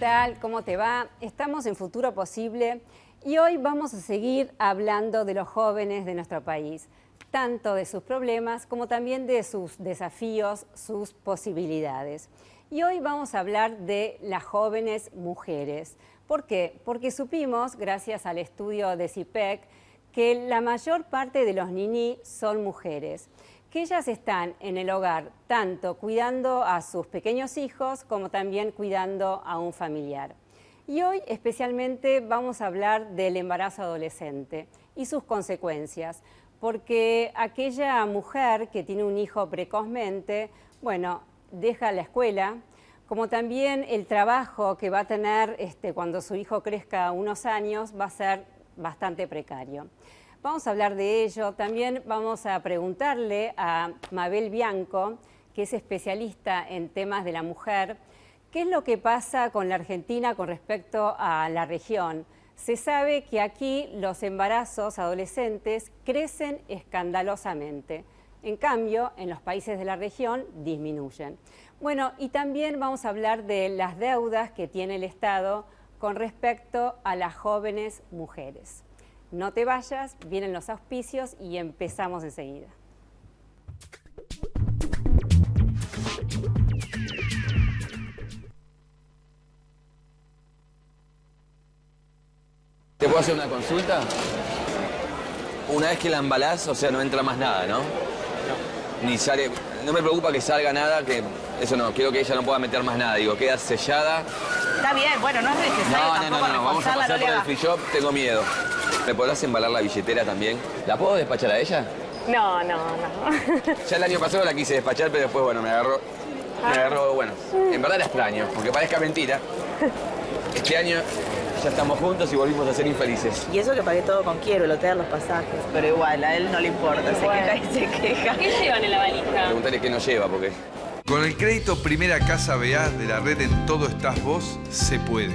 tal? ¿Cómo te va? Estamos en Futuro Posible y hoy vamos a seguir hablando de los jóvenes de nuestro país, tanto de sus problemas como también de sus desafíos, sus posibilidades. Y hoy vamos a hablar de las jóvenes mujeres. ¿Por qué? Porque supimos, gracias al estudio de CIPEC, que la mayor parte de los niní son mujeres, que ellas están en el hogar tanto cuidando a sus pequeños hijos como también cuidando a un familiar. Y hoy especialmente vamos a hablar del embarazo adolescente y sus consecuencias, porque aquella mujer que tiene un hijo precozmente, bueno, deja la escuela, como también el trabajo que va a tener cuando su hijo crezca unos años va a ser bastante precario. Vamos a hablar de ello. También vamos a preguntarle a Mabel Bianco, que es especialista en temas de la mujer, qué es lo que pasa con la Argentina con respecto a la región. Se sabe que aquí los embarazos adolescentes crecen escandalosamente. En cambio, en los países de la región disminuyen. Bueno, y también vamos a hablar de las deudas que tiene el Estado con respecto a las jóvenes mujeres. No te vayas, vienen los auspicios y empezamos enseguida. ¿Te puedo hacer una consulta? Una vez que la embalás, o sea, no entra más nada, ¿no? No. Ni sale... No me preocupa que salga nada, que... Eso no, quiero que ella no pueda meter más nada. Digo, queda sellada. Está bien, bueno, no es necesario No, vamos a pasar por el free shop, tengo miedo. ¿Me podrás embalar la billetera también? ¿La puedo despachar a ella? No. Ya el año pasado la quise despachar, pero después, bueno, me agarró, bueno, en verdad era extraño, porque parezca mentira. Este año ya estamos juntos y volvimos a ser infelices. Y eso que pagué todo con Quiero, el hotel, los pasajes. Pero igual, a él no le importa, se queja y se queja. ¿Qué llevan en la valija? Preguntale qué nos lleva, porque... Con el crédito Primera Casa BA de la red En Todo Estás Vos, se puede.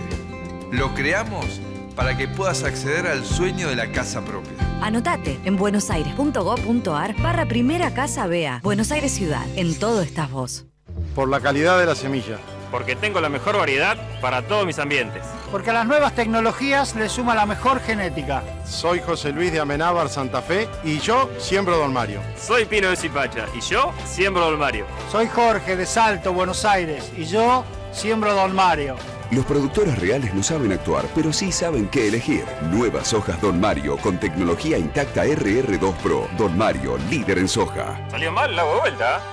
Lo creamos para que puedas acceder al sueño de la casa propia. Anotate en buenosaires.gov.ar/Primera Casa BA. Buenos Aires Ciudad, en todo estás vos. Por la calidad de la semilla. Porque tengo la mejor variedad para todos mis ambientes. Porque a las nuevas tecnologías le suma la mejor genética. Soy José Luis de Amenábar, Santa Fe, y yo siembro Don Mario. Soy Pino de Zipacha y yo siembro Don Mario. Soy Jorge de Salto, Buenos Aires, y yo siembro Don Mario. Los productores reales no saben actuar, pero sí saben qué elegir. Nuevas hojas Don Mario con tecnología intacta RR2 Pro. Don Mario, líder en soja. Salió mal, la hago de vuelta.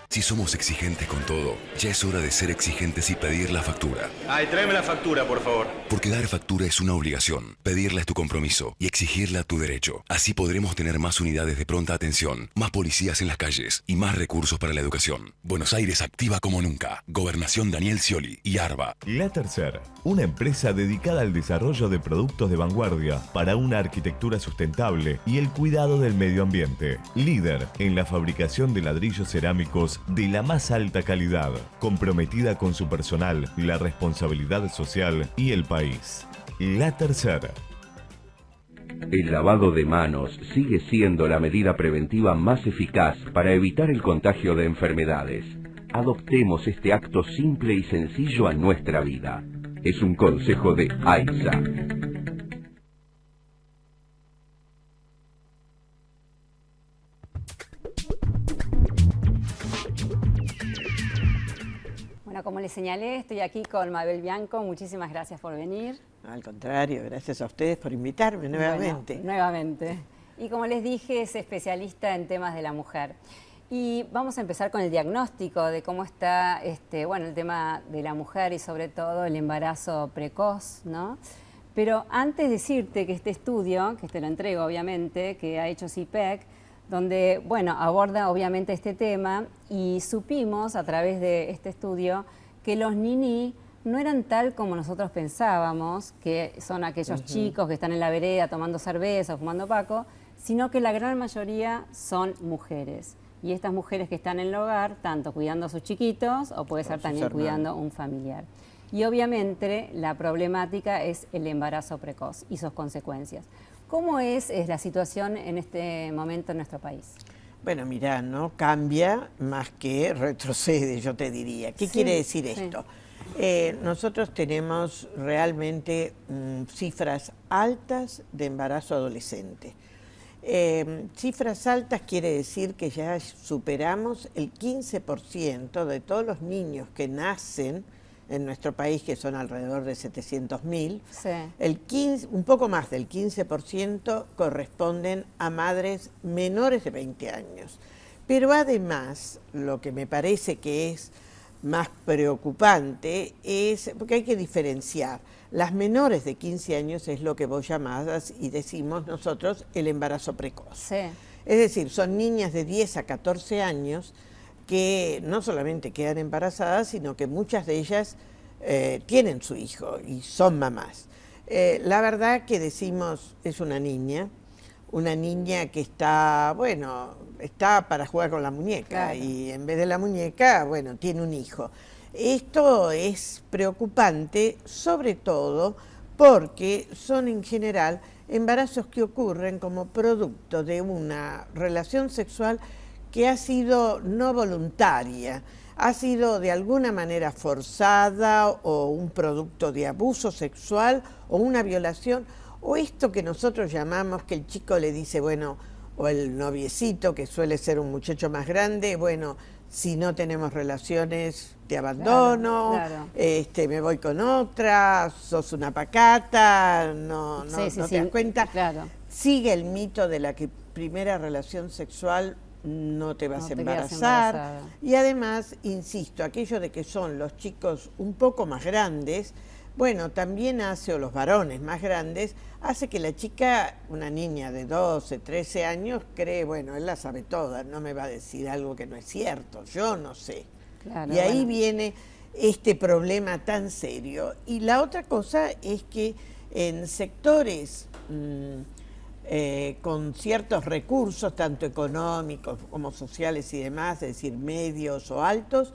Si somos exigentes con todo, ya es hora de ser exigentes y pedir la factura. Ay, tráeme la factura, por favor. Porque dar factura es una obligación, pedirla es tu compromiso y exigirla tu derecho. Así podremos tener más unidades de pronta atención, más policías en las calles y más recursos para la educación. Buenos Aires activa como nunca. Gobernación Daniel Scioli y ARBA. La Tercera, una empresa dedicada al desarrollo de productos de vanguardia para una arquitectura sustentable y el cuidado del medio ambiente. Líder en la fabricación de ladrillos cerámicos de la más alta calidad, comprometida con su personal, la responsabilidad social y el país. La Tercera. El lavado de manos sigue siendo la medida preventiva más eficaz para evitar el contagio de enfermedades. Adoptemos este acto simple y sencillo a nuestra vida. Es un consejo de AISA. Bueno, como les señalé, estoy aquí con Mabel Bianco. Muchísimas gracias por venir. Al contrario, gracias a ustedes por invitarme nuevamente. Bueno, nuevamente. Y como les dije, es especialista en temas de la mujer. Y vamos a empezar con el diagnóstico de cómo está el tema de la mujer y sobre todo el embarazo precoz, ¿no? Pero antes decirte que este estudio, que te lo entrego obviamente, que ha hecho CIPEC, donde, aborda obviamente este tema y supimos a través de este estudio que los niní no eran tal como nosotros pensábamos, que son aquellos chicos que están en la vereda tomando cerveza o fumando paco, sino que la gran mayoría son mujeres. Y estas mujeres que están en el hogar, tanto cuidando a sus chiquitos o puede ser también cuidando a un familiar. Y obviamente la problemática es el embarazo precoz y sus consecuencias. ¿Cómo es la situación en este momento en nuestro país? Bueno, mirá, no cambia más que retrocede, yo te diría. ¿Qué quiere decir esto? Nosotros tenemos realmente cifras altas de embarazo adolescente. Cifras altas quiere decir que ya superamos el 15% de todos los niños que nacen en nuestro país, que son alrededor de 700.000, sí. Un poco más del 15% corresponden a madres menores de 20 años. Pero además, lo que me parece que es más preocupante es, porque hay que diferenciar, las menores de 15 años es lo que vos llamás y decimos nosotros el embarazo precoz. Sí. Es decir, son niñas de 10 a 14 años que no solamente quedan embarazadas, sino que muchas de ellas tienen su hijo y son mamás. La verdad que decimos, es una niña que está, bueno, está para jugar con la muñeca, claro. Y en vez de la muñeca, bueno, tiene un hijo. Esto es preocupante, sobre todo porque son en general embarazos que ocurren como producto de una relación sexual que ha sido no voluntaria, ha sido de alguna manera forzada o un producto de abuso sexual o una violación, o esto que nosotros llamamos que el chico le dice, bueno, o el noviecito, que suele ser un muchacho más grande, bueno, si no tenemos relaciones te abandono, claro, claro. Me voy con otra, sos una pacata, no te das cuenta. Claro. Sigue el mito de la que primera relación sexual no te vas a embarazar. Y además, insisto, aquello de que son los chicos un poco más grandes, bueno, también hace, o los varones más grandes, hace que la chica, una niña de 12, 13 años, cree, bueno, él la sabe toda, no me va a decir algo que no es cierto, yo no sé. Claro, y ahí viene este problema tan serio. Y la otra cosa es que en sectores con ciertos recursos, tanto económicos como sociales y demás, es decir, medios o altos,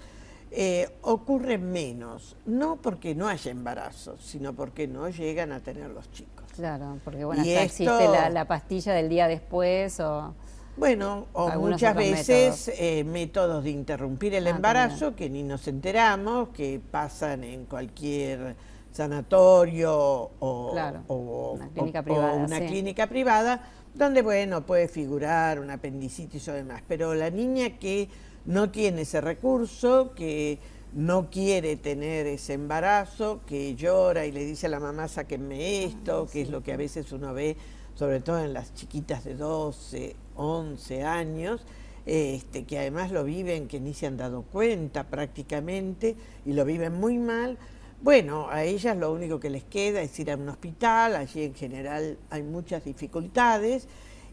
ocurre menos, no porque no haya embarazos, sino porque no llegan a tener los chicos. Claro, porque bueno, hasta existe la pastilla del día después o... Bueno, o muchas veces métodos de interrumpir el embarazo también, que ni nos enteramos, que pasan en cualquier sanatorio o, claro, una clínica privada, una clínica privada, donde, bueno, puede figurar una apendicitis o demás, pero la niña que no tiene ese recurso, que no quiere tener ese embarazo, que llora y le dice a la mamá, sáquenme esto, que es lo que a veces uno ve, sobre todo en las chiquitas de 12, 11 años, que además lo viven, que ni se han dado cuenta prácticamente, y lo viven muy mal. Bueno, a ellas lo único que les queda es ir a un hospital, allí en general hay muchas dificultades,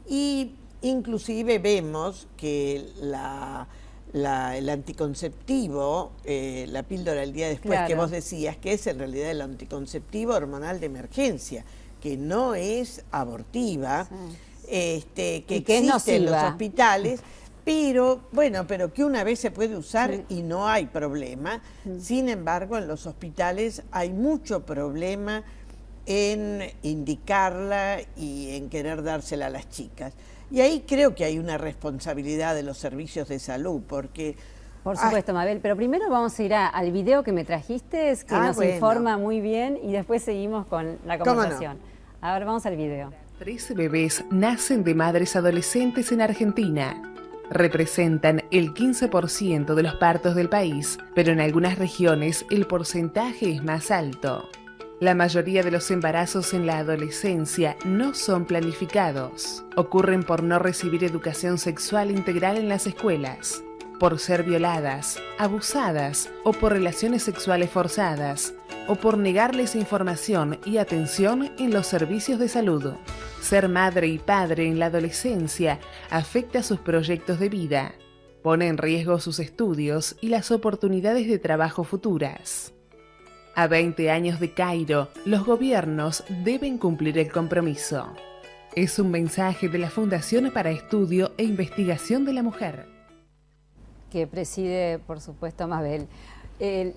y inclusive vemos que el anticonceptivo, la píldora el día después, claro, que vos decías, que es en realidad el anticonceptivo hormonal de emergencia, que no es abortiva, sí, que existe en los hospitales, pero bueno, pero que una vez se puede usar, sí, y no hay problema. Sin embargo, en los hospitales hay mucho problema en indicarla y en querer dársela a las chicas. Y ahí creo que hay una responsabilidad de los servicios de salud, porque... Por supuesto, Mabel, pero primero vamos a ir al video que me trajiste, que nos informa muy bien, y después seguimos con la conversación. A ver, vamos al video. 13 bebés nacen de madres adolescentes en Argentina. Representan el 15% de los partos del país, pero en algunas regiones el porcentaje es más alto. La mayoría de los embarazos en la adolescencia no son planificados. Ocurren por no recibir educación sexual integral en las escuelas, por ser violadas, abusadas o por relaciones sexuales forzadas, o por negarles información y atención en los servicios de salud. Ser madre y padre en la adolescencia afecta sus proyectos de vida, pone en riesgo sus estudios y las oportunidades de trabajo futuras. A 20 años de Cairo, los gobiernos deben cumplir el compromiso. Es un mensaje de la Fundación para Estudio e Investigación de la Mujer, que preside, por supuesto, Mabel.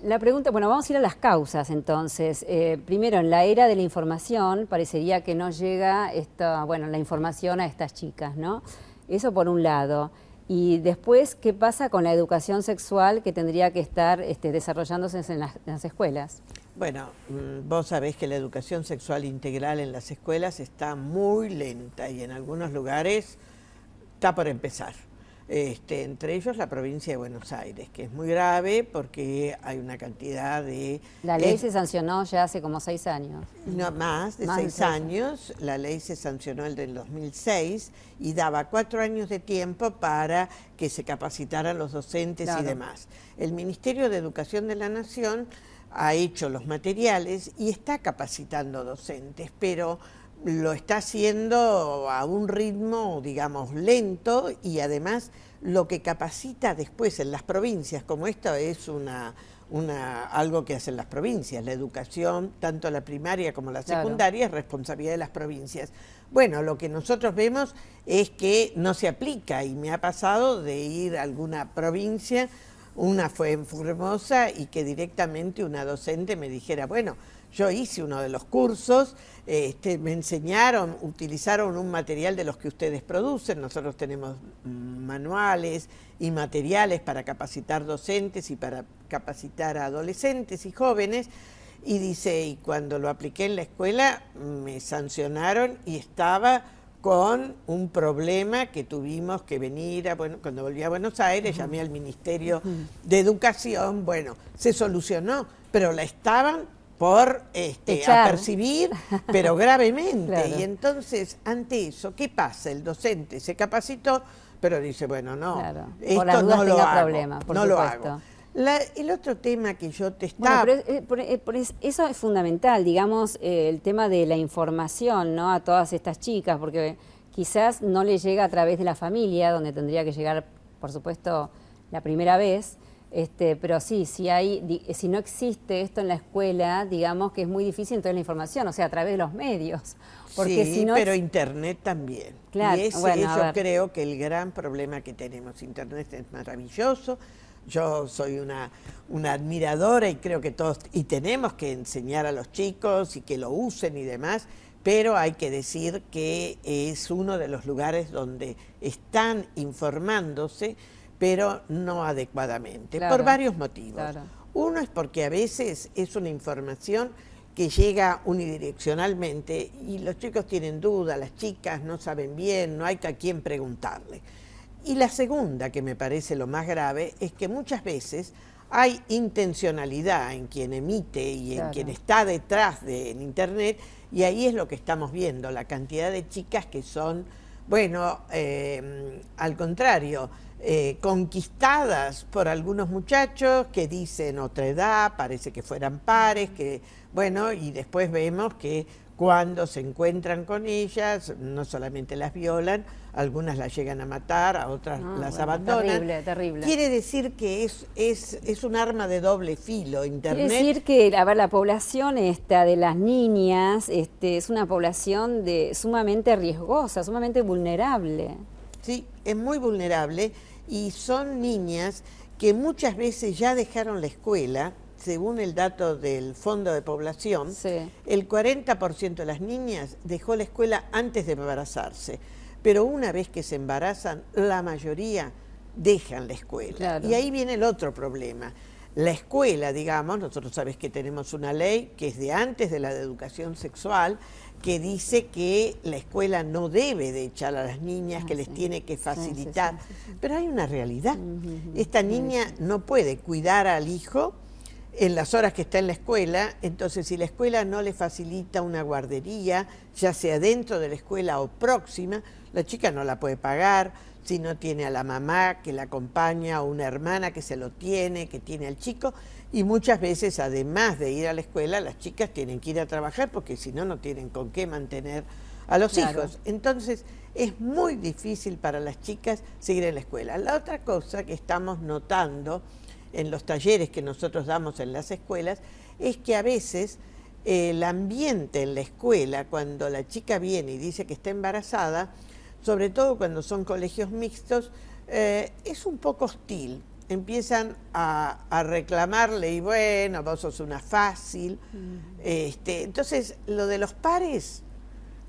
La pregunta, bueno, vamos a ir a las causas entonces. Primero, en la era de la información, parecería que no llega la información a estas chicas, ¿no? Eso por un lado. Y después, ¿qué pasa con la educación sexual que tendría que estar desarrollándose en las escuelas? Bueno, vos sabés que la educación sexual integral en las escuelas está muy lenta y en algunos lugares está por empezar. Entre ellos la provincia de Buenos Aires, que es muy grave porque hay una cantidad de... La ley se sancionó ya hace como 6 años. No, más de 6 años. La ley se sancionó el del 2006 y daba 4 años de tiempo para que se capacitaran los docentes y demás. El Ministerio de Educación de la Nación ha hecho los materiales y está capacitando docentes, pero lo está haciendo a un ritmo, digamos, lento, y además lo que capacita después en las provincias, como esto es algo que hacen las provincias, la educación, tanto la primaria como la secundaria, es responsabilidad de las provincias. Bueno, lo que nosotros vemos es que no se aplica, y me ha pasado de ir a alguna provincia, una fue en Formosa, y que directamente una docente me dijera, bueno, yo hice uno de los cursos, me enseñaron, utilizaron un material de los que ustedes producen, nosotros tenemos manuales y materiales para capacitar docentes y para capacitar a adolescentes y jóvenes, y dice, y cuando lo apliqué en la escuela me sancionaron y estaba con un problema que tuvimos que venir, cuando volví a Buenos Aires, llamé al Ministerio de Educación, bueno, se solucionó, pero la estaban por apercibir, pero gravemente. Y entonces, ante eso, ¿qué pasa? El docente se capacitó, pero dice, bueno, no, esto no lo hago, no lo hago. El otro tema que yo te estaba... Bueno, pero eso es fundamental, digamos, el tema de la información, ¿no?, a todas estas chicas, porque quizás no le llega a través de la familia, donde tendría que llegar, por supuesto, la primera vez, pero sí, si no existe esto en la escuela, digamos que es muy difícil entonces la información, o sea, a través de los medios. Porque sí, si no pero Internet también. Claro, y ese yo creo que el gran problema que tenemos. Internet es maravilloso. Yo soy una admiradora y creo que todos, y tenemos que enseñar a los chicos y que lo usen y demás, pero hay que decir que es uno de los lugares donde están informándose, pero no adecuadamente, por varios motivos. Uno es porque a veces es una información que llega unidireccionalmente y los chicos tienen dudas, las chicas no saben bien, no hay a quién preguntarle. Y la segunda, que me parece lo más grave, es que muchas veces hay intencionalidad en quien emite y en quien está detrás en Internet, y ahí es lo que estamos viendo, la cantidad de chicas que son, bueno, al contrario, conquistadas por algunos muchachos que dicen otra edad, parece que fueran pares, que bueno, y después vemos que cuando se encuentran con ellas, no solamente las violan, algunas las llegan a matar, a otras las abandonan. Terrible, terrible. Quiere decir que es un arma de doble filo, Internet. Quiere decir que, a ver, la población de las niñas es una población sumamente riesgosa, sumamente vulnerable. Sí, es muy vulnerable, y son niñas que muchas veces ya dejaron la escuela. Según el dato del Fondo de Población, el 40% de las niñas dejó la escuela antes de embarazarse, pero una vez que se embarazan, la mayoría dejan la escuela. Y ahí viene el otro problema. La escuela, digamos, nosotros sabés que tenemos una ley que es de antes de la de educación sexual, que dice que la escuela no debe de echar a las niñas, que les tiene que facilitar. Pero hay una realidad. Esta niña no puede cuidar al hijo en las horas que está en la escuela, entonces si la escuela no le facilita una guardería, ya sea dentro de la escuela o próxima, la chica no la puede pagar, si no tiene a la mamá que la acompaña o una hermana que se lo tiene, que tiene al chico, y muchas veces además de ir a la escuela, las chicas tienen que ir a trabajar porque si no, no tienen con qué mantener a los hijos. Entonces es muy difícil para las chicas seguir en la escuela. La otra cosa que estamos notando en los talleres que nosotros damos en las escuelas, es que a veces el ambiente en la escuela, cuando la chica viene y dice que está embarazada, sobre todo cuando son colegios mixtos, es un poco hostil. Empiezan a reclamarle, y bueno, vos sos una fácil. Entonces, lo de los pares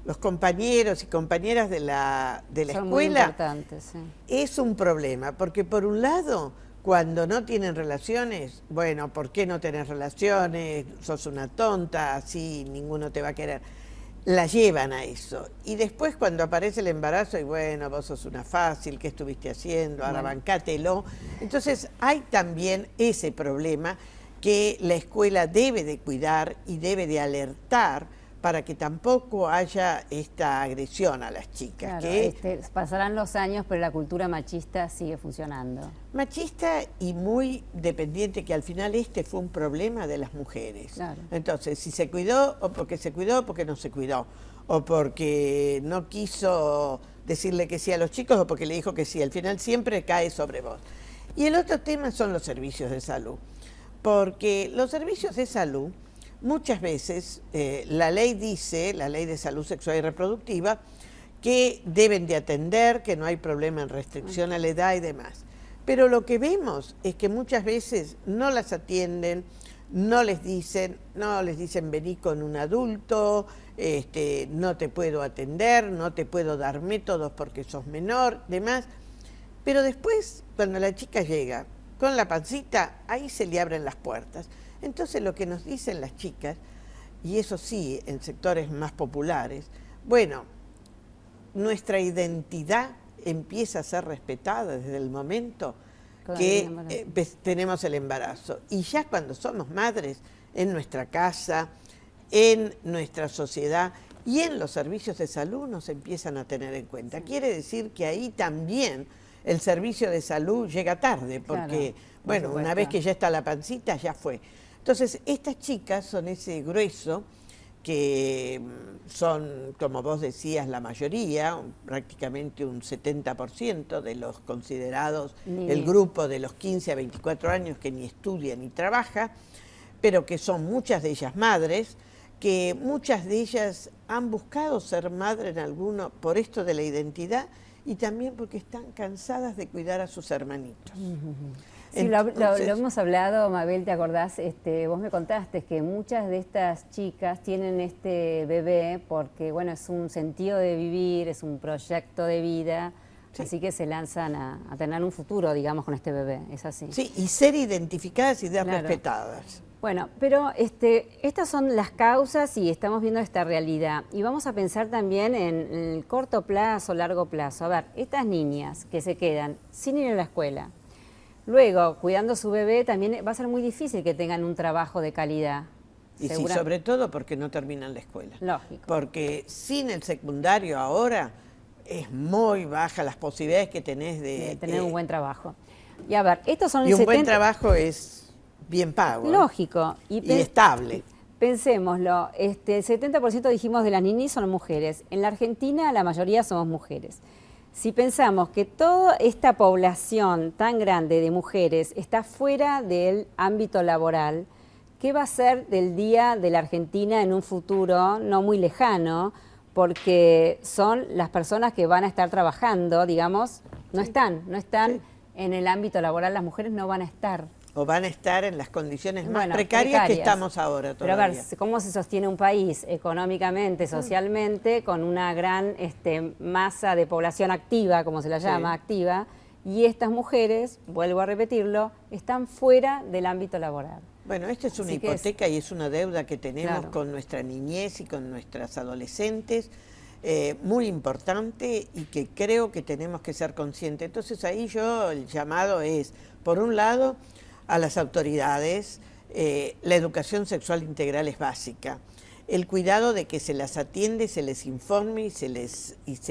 los compañeros y compañeras de la Son muy escuela importantes, sí. es un problema, porque por un lado, cuando no tienen relaciones, bueno, ¿por qué no tenés relaciones? Sos una tonta, así ninguno te va a querer. La llevan a eso. Y después cuando aparece el embarazo, y bueno, vos sos una fácil, ¿qué estuviste haciendo? Ahora bancátelo. Entonces hay también ese problema que la escuela debe de cuidar y debe de alertar para que tampoco haya esta agresión a las chicas. Claro, pasarán los años, pero la cultura machista sigue funcionando. Machista y muy dependiente, que al final fue un problema de las mujeres. Claro. Entonces, si se cuidó, o porque se cuidó, o porque no se cuidó, o porque no quiso decirle que sí a los chicos, o porque le dijo que sí, al final siempre cae sobre vos. Y el otro tema son los servicios de salud, porque los servicios de salud, muchas veces la ley dice, la ley de salud sexual y reproductiva, que deben de atender, que no hay problema en restricción a la edad y demás. Pero lo que vemos es que muchas veces no las atienden, no les dicen vení con un adulto, no te puedo atender, no te puedo dar métodos porque sos menor, demás. Pero después, cuando la chica llega con la pancita, ahí se le abren las puertas. Entonces lo que nos dicen las chicas, y eso sí, en sectores más populares, bueno, nuestra identidad empieza a ser respetada desde el momento que tenemos el embarazo. Y ya cuando somos madres, en nuestra casa, en nuestra sociedad y en los servicios de salud nos empiezan a tener en cuenta. Quiere decir que ahí también el servicio de salud llega tarde, porque, bueno, una vez que ya está la pancita, ya fue. Entonces, estas chicas son ese grueso que son, como vos decías, la mayoría, prácticamente un 70% de los considerados, el grupo de los 15 a 24 años que ni estudia ni trabaja, pero que son muchas de ellas madres, que muchas de ellas han buscado ser madre en alguno por esto de la identidad y también porque están cansadas de cuidar a sus hermanitos. Sí, entonces, lo hemos hablado, Mabel, ¿te acordás? Vos me contaste que muchas de estas chicas tienen este bebé porque, bueno, es un sentido de vivir, es un proyecto de vida, sí. Así que se lanzan a tener un futuro, digamos, con este bebé, es así. Sí, y ser identificadas y respetadas. Bueno, pero estas son las causas y estamos viendo esta realidad. Y vamos a pensar también en el corto plazo, largo plazo. A ver, estas niñas que se quedan sin ir a la escuela, luego, cuidando a su bebé, también va a ser muy difícil que tengan un trabajo de calidad. Y sí, sobre todo porque no terminan la escuela. Lógico. Porque sin el secundario ahora es muy baja las posibilidades que tenés de tener un buen trabajo. Y a ver, estos son y un buen trabajo es bien pago. Lógico. Y estable. Pensémoslo, el 70% dijimos de las niñas son mujeres. En la Argentina la mayoría somos mujeres. Si pensamos que toda esta población tan grande de mujeres está fuera del ámbito laboral, ¿qué va a ser del día de la Argentina en un futuro no muy lejano? Porque son las personas que van a estar trabajando, digamos, no están en el ámbito laboral, las mujeres no van a estar. O van a estar en las condiciones más precarias que estamos ahora todavía. Pero a ver, ¿cómo se sostiene un país económicamente, socialmente, con una gran masa de población activa, como se la llama, activa, y estas mujeres, vuelvo a repetirlo, están fuera del ámbito laboral? Bueno, esta es una hipoteca y es una deuda que tenemos con nuestra niñez y con nuestras adolescentes, muy importante y que creo que tenemos que ser conscientes. Entonces ahí el llamado es, por un lado, a las autoridades, la educación sexual integral es básica. El cuidado de que se las atiende, se les informe y se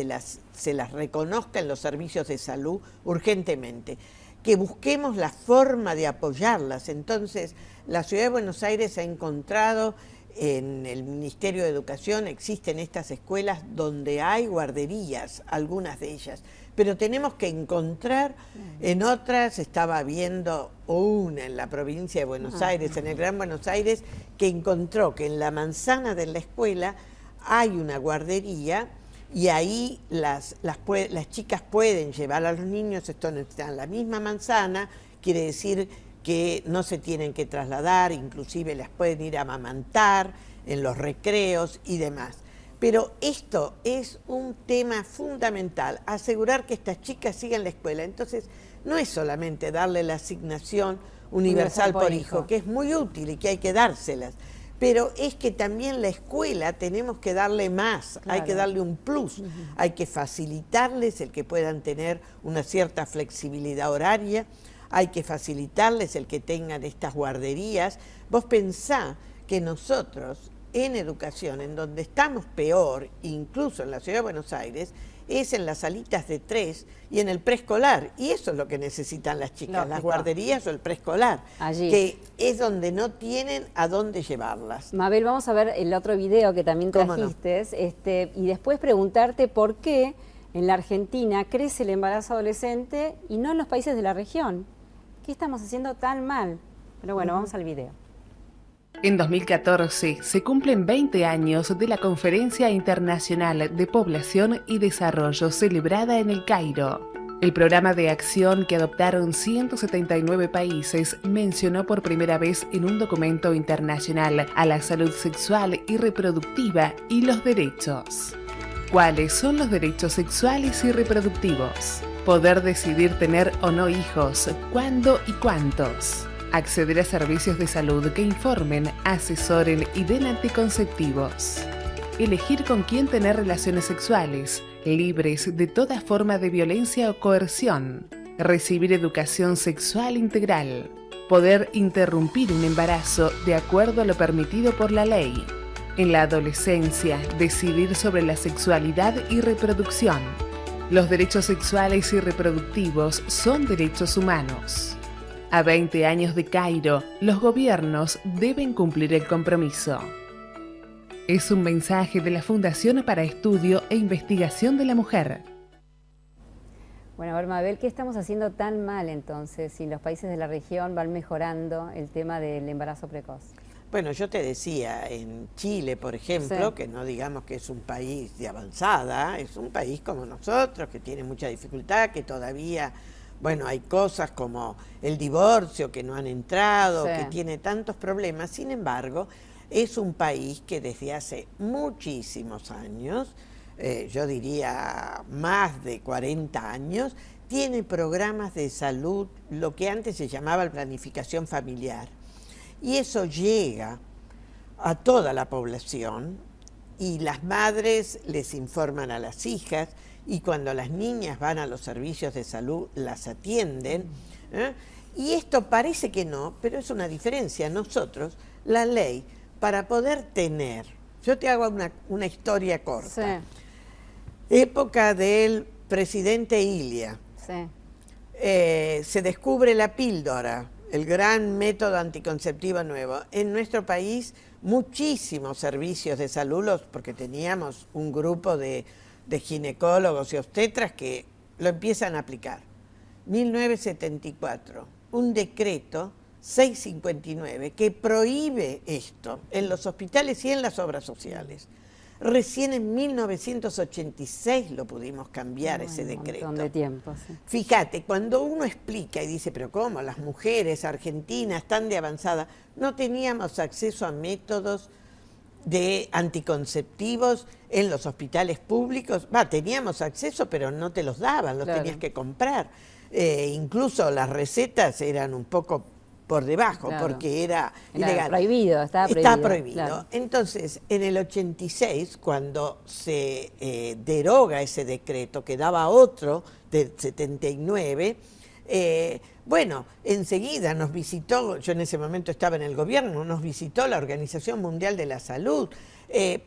las reconozca en los servicios de salud urgentemente. Que busquemos la forma de apoyarlas. Entonces, la Ciudad de Buenos Aires ha encontrado en el Ministerio de Educación, existen estas escuelas donde hay guarderías, algunas de ellas, pero tenemos que encontrar en otras. Estaba viendo una en la provincia de Buenos Aires, en el Gran Buenos Aires, que encontró que en la manzana de la escuela hay una guardería y ahí las chicas pueden llevar a los niños, están en la misma manzana, quiere decir que no se tienen que trasladar, inclusive las pueden ir a amamantar en los recreos y demás. Pero esto es un tema fundamental, asegurar que estas chicas sigan la escuela. Entonces, no es solamente darle la asignación universal por hijo, que es muy útil y que hay que dárselas, pero es que también la escuela tenemos que darle más, hay que darle un plus, hay que facilitarles el que puedan tener una cierta flexibilidad horaria, hay que facilitarles el que tengan estas guarderías. Vos pensá que nosotros en educación, en donde estamos peor, incluso en la Ciudad de Buenos Aires, es en las salitas de 3 y en el preescolar. Y eso es lo que necesitan las chicas, lógico, las guarderías o el preescolar, que es donde no tienen a dónde llevarlas. Mabel, vamos a ver el otro video que también trajiste, y después preguntarte por qué en la Argentina crece el embarazo adolescente y no en los países de la región. ¿Qué estamos haciendo tan mal? Pero bueno, vamos al video. En 2014 se cumplen 20 años de la Conferencia Internacional de Población y Desarrollo celebrada en El Cairo. El programa de acción que adoptaron 179 países mencionó por primera vez en un documento internacional a la salud sexual y reproductiva y los derechos. ¿Cuáles son los derechos sexuales y reproductivos? Poder decidir tener o no hijos, cuándo y cuántos. Acceder a servicios de salud que informen, asesoren y den anticonceptivos. Elegir con quién tener relaciones sexuales, libres de toda forma de violencia o coerción. Recibir educación sexual integral. Poder interrumpir un embarazo de acuerdo a lo permitido por la ley. En la adolescencia, decidir sobre la sexualidad y reproducción. Los derechos sexuales y reproductivos son derechos humanos. A 20 años de Cairo, los gobiernos deben cumplir el compromiso. Es un mensaje de la Fundación para Estudio e Investigación de la Mujer. Bueno, a ver, Mabel, ¿qué estamos haciendo tan mal entonces si los países de la región van mejorando el tema del embarazo precoz? Bueno, yo te decía, en Chile, por ejemplo, que no digamos que es un país de avanzada, es un país como nosotros, que tiene mucha dificultad, que todavía... Bueno, hay cosas como el divorcio que no han entrado, que tiene tantos problemas. Sin embargo, es un país que desde hace muchísimos años, yo diría más de 40 años, tiene programas de salud, lo que antes se llamaba planificación familiar. Y eso llega a toda la población y las madres les informan a las hijas, y cuando las niñas van a los servicios de salud las atienden, y esto parece que no, pero es una diferencia. Nosotros, la ley, para poder tener, yo te hago una historia corta, época del presidente Ilia, se descubre la píldora, el gran método anticonceptivo nuevo. En nuestro país muchísimos servicios de salud, porque teníamos un grupo de ginecólogos y obstetras que lo empiezan a aplicar. 1974, un decreto 659 que prohíbe esto en los hospitales y en las obras sociales. Recién en 1986 lo pudimos cambiar, ese decreto. Un montón de tiempo, Fíjate, cuando uno explica y dice, pero ¿cómo? Las mujeres argentinas tan de avanzada, no teníamos acceso a métodos de anticonceptivos en los hospitales públicos. Teníamos acceso, pero no te los daban, los tenías que comprar. Incluso las recetas eran un poco por debajo, porque era ilegal. Prohibido, estaba prohibido. Claro. Entonces, en el 86, cuando se deroga ese decreto, que daba otro del 79, bueno, enseguida nos visitó, yo en ese momento estaba en el gobierno, nos visitó la Organización Mundial de la Salud,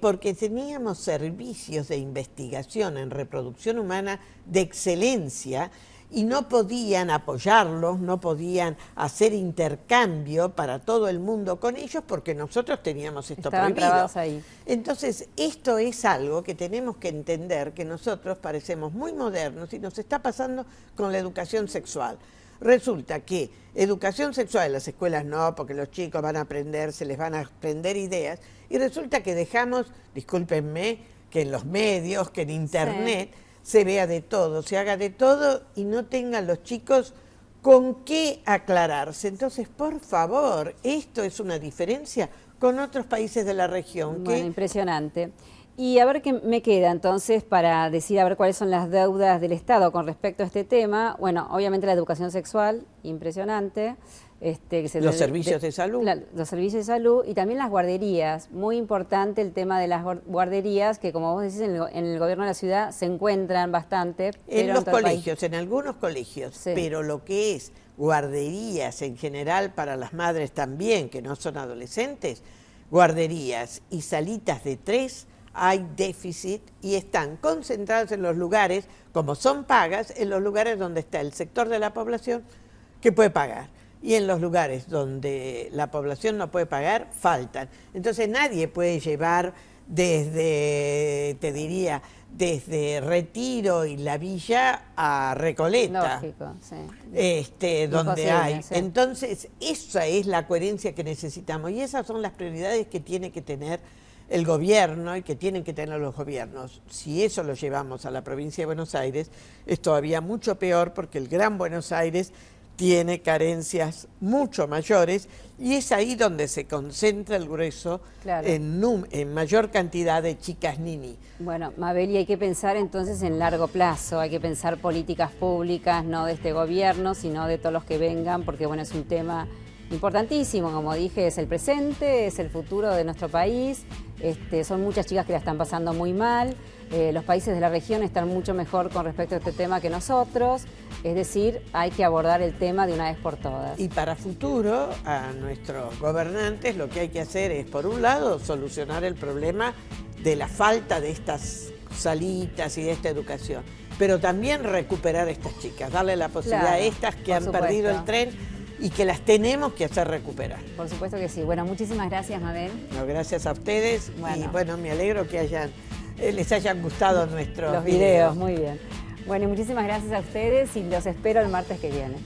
porque teníamos servicios de investigación en reproducción humana de excelencia y no podían apoyarlos, no podían hacer intercambio para todo el mundo con ellos porque nosotros teníamos esto prohibido. Ahí. Entonces, esto es algo que tenemos que entender, que nosotros parecemos muy modernos y nos está pasando con la educación sexual. Resulta que educación sexual en las escuelas no, porque los chicos van a aprender, se les van a aprender ideas, y resulta que dejamos, discúlpenme, que en los medios, que en internet, se vea de todo, se haga de todo y no tengan los chicos con qué aclararse. Entonces, por favor, esto es una diferencia con otros países de la región. Bueno, impresionante. Y a ver qué me queda entonces para decir a ver cuáles son las deudas del Estado con respecto a este tema. Bueno, obviamente la educación sexual, impresionante. Los servicios de salud. Los servicios de salud y también las guarderías. Muy importante el tema de las guarderías, que como vos decís, en el gobierno de la ciudad se encuentran bastante. En los colegios, en algunos colegios, sí. Pero lo que es guarderías en general para las madres también, que no son adolescentes, guarderías y salitas de 3, hay déficit y están concentradas en los lugares, como son pagas, en los lugares donde está el sector de la población que puede pagar. Y en los lugares donde la población no puede pagar, faltan. Entonces nadie puede llevar desde, te diría, desde Retiro y La Villa a Recoleta. Lógico, sí. Donde Imposible, hay. sí. Entonces, esa es la coherencia que necesitamos. Y esas son las prioridades que tiene que tener el gobierno y que tienen que tener los gobiernos. Si eso lo llevamos a la provincia de Buenos Aires, es todavía mucho peor porque el Gran Buenos Aires tiene carencias mucho mayores y es ahí donde se concentra el grueso, claro, en mayor cantidad de chicas nini. Bueno, Mabel, y hay que pensar entonces en largo plazo, hay que pensar políticas públicas, no de este gobierno, sino de todos los que vengan, porque bueno, es un tema importantísimo, como dije, es el presente, es el futuro de nuestro país, son muchas chicas que la están pasando muy mal, los países de la región están mucho mejor con respecto a este tema que nosotros, es decir, hay que abordar el tema de una vez por todas. Y para futuro, a nuestros gobernantes lo que hay que hacer es, por un lado, solucionar el problema de la falta de estas salitas y de esta educación, pero también recuperar a estas chicas, darle la posibilidad a estas que han perdido el tren y que las tenemos que hacer recuperar. Por supuesto que sí. Bueno, muchísimas gracias, Mabel. No, gracias a ustedes. Bueno. Y bueno, me alegro que les hayan gustado los videos. Muy bien. Bueno, y muchísimas gracias a ustedes y los espero el martes que viene.